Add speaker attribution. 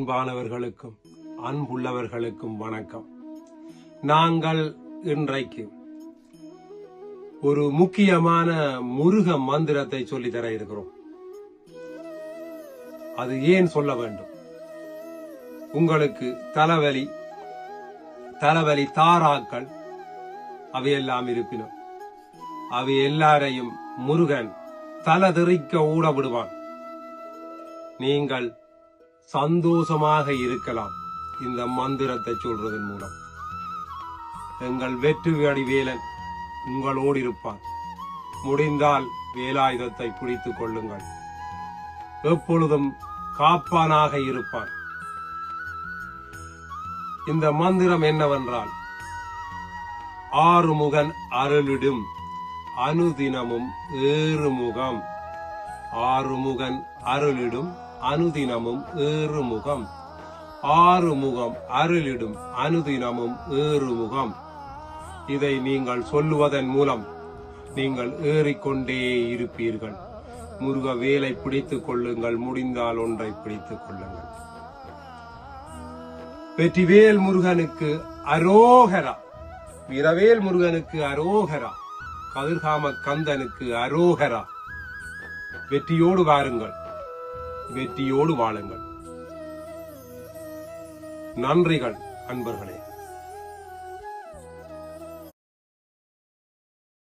Speaker 1: அன்பானவர்களுக்கும் அன்புள்ளவர்களுக்கும் வணக்கம். நாங்கள் இன்றைக்கு ஒரு முக்கியமான முருக மந்திரத்தை சொல்லித்தர இருக்கிறோம். அது ஏன் சொல்ல வேண்டும்? உங்களுக்கு தலைவலி தாராக்கள் அவையெல்லாம் இருப்பினும் அவை எல்லாரையும் முருகன் தலதெறிக்க ஊட விடுவான். நீங்கள் சந்தோஷமாக இருக்கலாம் இந்த மந்திரத்தை சொல்றதன் மூலம். எங்கள் வெற்றி வடிவேலன் உங்களோடு இருப்பான். முடிந்தால் வேலாயுதத்தை பிடித்துக் கொள்ளுங்கள். எப்பொழுதும் காப்பானாக இருப்பான். இந்த மந்திரம் என்னவென்றால், ஆறுமுகன் அருளிடும் அனுதினமும் ஏறுமுகம். ஆறுமுகன் அருளிடும் அனுதினமும் ஏறுமுகம். ஆறுமுகம் அருளிடும் அனுதினமும் ஏறுமுகம். இதை நீங்கள் சொல்லுவதன் மூலம் நீங்கள் ஏறிக்கொண்டே இருப்பீர்கள். முருக வேலை பிடித்துக் கொள்ளுங்கள். முடிந்தால் ஒன்றை பிடித்துக் கொள்ளுங்கள். வெற்றிவேல் முருகனுக்கு அரோகரா. வீரவேல் முருகனுக்கு அரோகரா. கதிர்காம கந்தனுக்கு அரோகரா. வெற்றியோடு வாருங்கள், வெற்றியோடு வாழுங்கள். நன்றிகள் அன்பர்களே.